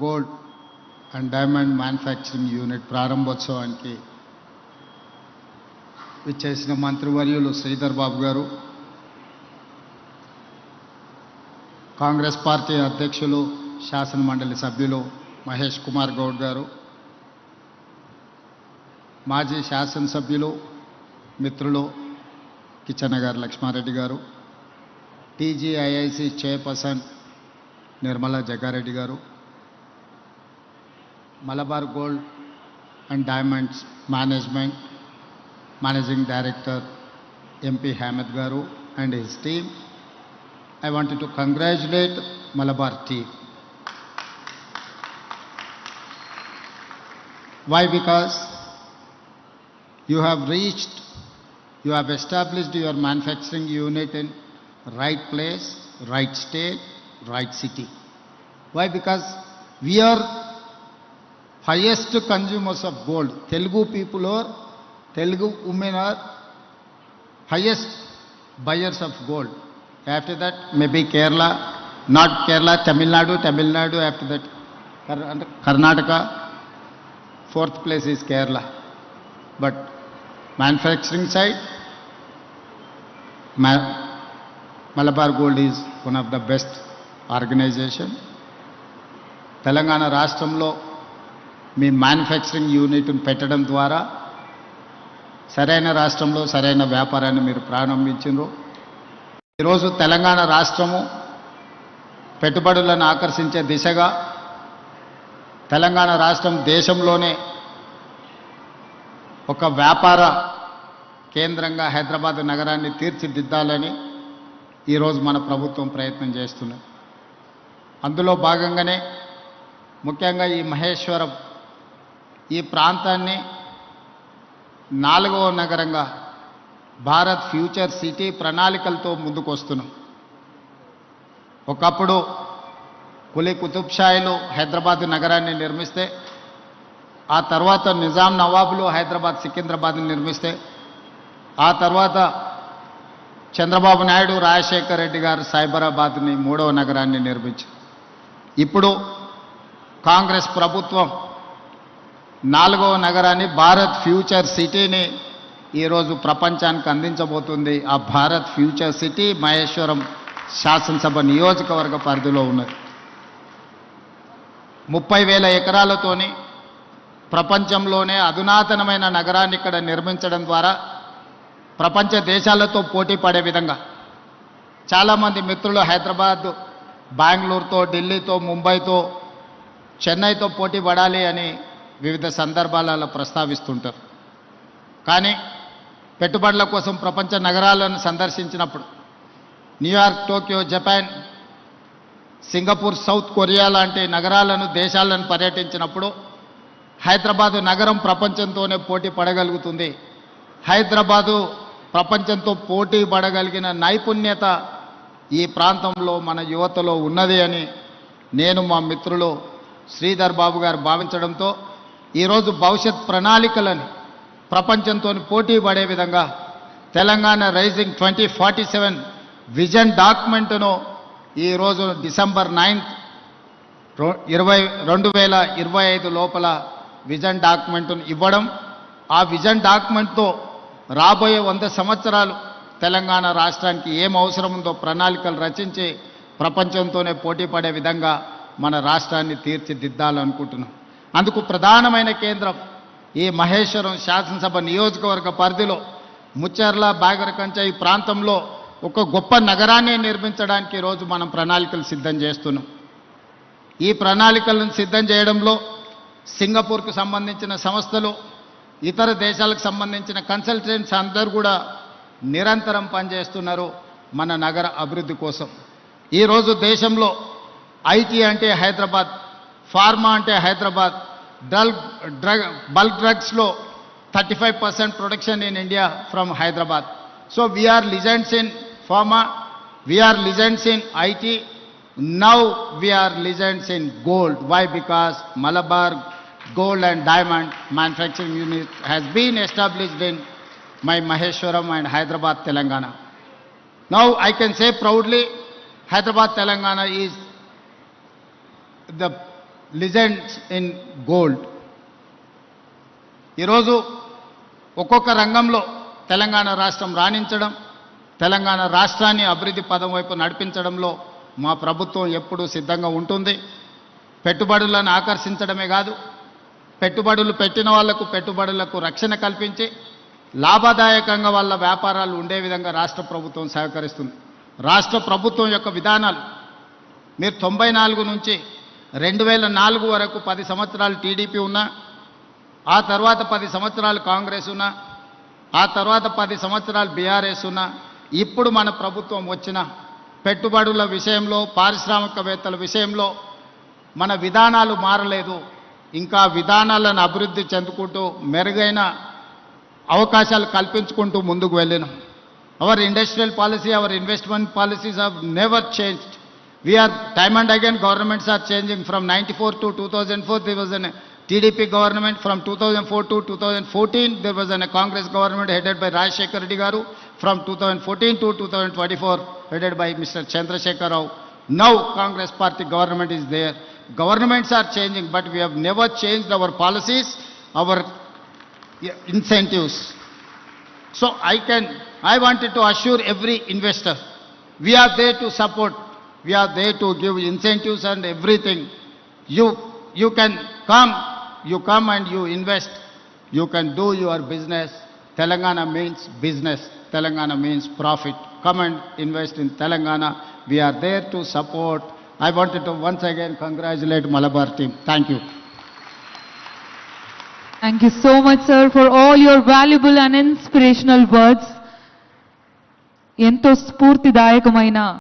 Gold and diamond manufacturing unit ప్రారంభోత్సవానికి విచ్చేసిన మంత్రివర్యులు శ్రీధర్ బాబు గారు, కాంగ్రెస్ పార్టీ అధ్యక్షులు శాసన మండలి సభ్యులు మహేష్ కుమార్ గౌడ్ గారు, మాజీ శాసనసభ్యులు మిత్రులు కిచ్చనగారి లక్ష్మారెడ్డి గారు, టీజీఐఐసి చైర్పర్సన్ నిర్మలా జగ్గారెడ్డి గారు, Malabar gold and diamonds managing director MP Hamid garu and his team. I wanted to congratulate Malabar team. Why? Because you have established your manufacturing unit in right place, right state, right city. Why? Because we are highest consumers of gold. Telugu people or Telugu women are highest buyers of gold. After that, maybe Kerala, not Kerala, Tamil Nadu, after that Karnataka, fourth place is Kerala. But manufacturing side, Malabar Gold is one of the best organization. Telangana రాష్ట్రంలో మీ manufacturing యూనిట్ను పెట్టడం ద్వారా సరైన రాష్ట్రంలో సరైన వ్యాపారాన్ని మీరు ప్రారంభించారు. ఈరోజు తెలంగాణ రాష్ట్రము పెట్టుబడులను ఆకర్షించే దిశగా తెలంగాణ రాష్ట్రం దేశంలోనే ఒక వ్యాపార కేంద్రంగా హైదరాబాద్ నగరాన్ని తీర్చిదిద్దాలని ఈరోజు మన ప్రభుత్వం ప్రయత్నం చేస్తున్నది. అందులో భాగంగానే ముఖ్యంగా ఈ మహేశ్వరం ఈ ప్రాంతాన్ని 4వ నగరంగా భారత్ ఫ్యూచర్ సిటీ ప్రణాళికలతో ముందుకు వస్తున్నాం. ఒకప్పుడు కులీ కుతుబ్ షాయిలు హైదరాబాద్ నగరాన్ని నిర్మిస్తే, ఆ తర్వాత నిజాం నవాబులు హైదరాబాద్ సికింద్రాబాద్ని నిర్మిస్తే, ఆ తర్వాత చంద్రబాబు నాయుడు రాజశేఖర్ రెడ్డి గారు సైబరాబాద్ని 3వ నగరాన్ని నిర్మించారు. ఇప్పుడు కాంగ్రెస్ ప్రభుత్వం 4వ నగరాన్ని భారత్ ఫ్యూచర్ సిటీని ఈరోజు ప్రపంచానికి అందించబోతుంది. ఆ భారత్ ఫ్యూచర్ సిటీ మహేశ్వరం శాసనసభ నియోజకవర్గ పరిధిలో ఉన్నది. 30,000 ఎకరాలతోని ప్రపంచంలోనే అధునాతనమైన నగరాన్ని ఇక్కడ నిర్మించడం ద్వారా ప్రపంచ దేశాలతో పోటీ పడే విధంగా చాలామంది మిత్రులు హైదరాబాద్ బెంగళూరుతో, ఢిల్లీతో, ముంబైతో, చెన్నైతో పోటీ పడాలి అని వివిధ సందర్భాలలో ప్రస్తావిస్తుంటారు. కానీ పెట్టుబడుల కోసం ప్రపంచ నగరాలను సందర్శించినప్పుడు New York, Tokyo, Japan, Singapore, South Korea లాంటి నగరాలను, దేశాలను పర్యటించినప్పుడు హైదరాబాదు నగరం ప్రపంచంతోనే పోటీ పడగలుగుతుంది. హైదరాబాదు ప్రపంచంతో పోటీ పడగలిగిన నైపుణ్యత ఈ ప్రాంతంలో మన యువతలో ఉన్నది అని నేను, మా మిత్రులు శ్రీధర్ బాబు గారు భావించడంతో ఈరోజు భవిష్యత్ ప్రణాళికలని ప్రపంచంతో పోటీ పడే విధంగా తెలంగాణ రైజింగ్ 2047 విజన్ డాక్యుమెంట్ను ఈరోజు డిసెంబర్ 9, 2025 లోపల విజన్ డాక్యుమెంట్ను ఇవ్వడం, ఆ విజన్ డాక్యుమెంట్తో రాబోయే 100 సంవత్సరాలు తెలంగాణ రాష్ట్రానికి ఏం అవసరం ఉందో ప్రణాళికలు రచించి ప్రపంచంతోనే పోటీ పడే విధంగా మన రాష్ట్రాన్ని తీర్చిదిద్దాలనుకుంటున్నాం. అందుకు ప్రధానమైన కేంద్రం ఈ మహేశ్వరం శాసనసభ నియోజకవర్గ పరిధిలో ముచ్చర్ల, బాగరకంచ ఈ ప్రాంతంలో ఒక గొప్ప నగరాన్ని నిర్మించడానికి ఈరోజు మనం ప్రణాళికలు సిద్ధం చేస్తున్నాం. ఈ ప్రణాళికలను సిద్ధం చేయడంలో సింగపూర్కు సంబంధించిన సంస్థలు, ఇతర దేశాలకు సంబంధించిన కన్సల్టెంట్స్ అందరూ కూడా నిరంతరం పనిచేస్తున్నారు మన నగర అభివృద్ధి కోసం. ఈరోజు దేశంలో ఐటీ అంటే హైదరాబాద్, ఫార్మా అంటే హైదరాబాద్, బల్క్ డ్రగ్స్లో 35% production in India from Hyderabad. So we are legends in pharma, we are legends in IT, now we are legends in gold. Why? Because Malabar Gold and Diamond Manufacturing Unit has been established in my Maheshwaram and Hyderabad, Telangana. Now I can say proudly, Hyderabad, Telangana is the legends in gold. ఈరోజు ఒక్కొక్క రంగంలో తెలంగాణ రాష్ట్రం రాణించడం, తెలంగాణ రాష్ట్రాన్ని అభివృద్ధి పదం వైపు నడిపించడంలో మా ప్రభుత్వం ఎప్పుడూ సిద్ధంగా ఉంటుంది. పెట్టుబడులను ఆకర్షించడమే కాదు, పెట్టుబడులు పెట్టిన వాళ్లకు పెట్టుబడులకు రక్షణ కల్పించి లాభదాయకంగా వాళ్ళ వ్యాపారాలు ఉండే విధంగా రాష్ట్ర ప్రభుత్వం సహకరిస్తుంది. రాష్ట్ర ప్రభుత్వం యొక్క విధానాలు మీరు 94 నుంచి 2004 వరకు 10 సంవత్సరాలు టీడీపీ ఉన్నా, ఆ తర్వాత 10 సంవత్సరాలు కాంగ్రెస్ ఉన్నా, ఆ తర్వాత 10 సంవత్సరాలు బీఆర్ఎస్ ఉన్నా, ఇప్పుడు మన ప్రభుత్వం వచ్చిన పెట్టుబడుల విషయంలో, పారిశ్రామికవేత్తల విషయంలో మన విధానాలు మారలేదు. ఇంకా విధానాలను అభివృద్ధి చెందుకుంటూ మెరుగైన అవకాశాలు కల్పించుకుంటూ ముందుకు వెళ్ళినాం. Our industrial policy, our investment policies have never changed. We are time and again governments are changing. From 94 to 2004 there was a TDP government. From 2004 to 2014 there was a Congress government headed by Rajshekar Reddy garu. From 2014 to 2024 headed by Mr. Chandrasekhar Rao. Now Congress party government is there. Governments are changing, but we have never changed our policies, our incentives. So I wanted to assure every investor, we are there to support, we are there to give incentives and everything. You can come and you invest, you can do your business. Telangana means business, Telangana means profit. Come and invest in Telangana. We are there to support. I wanted to once again congratulate Malabar team. Thank you. Thank you so much, sir, for all your valuable and inspirational words. ఎంతో స్ఫూర్తిదాయకమైన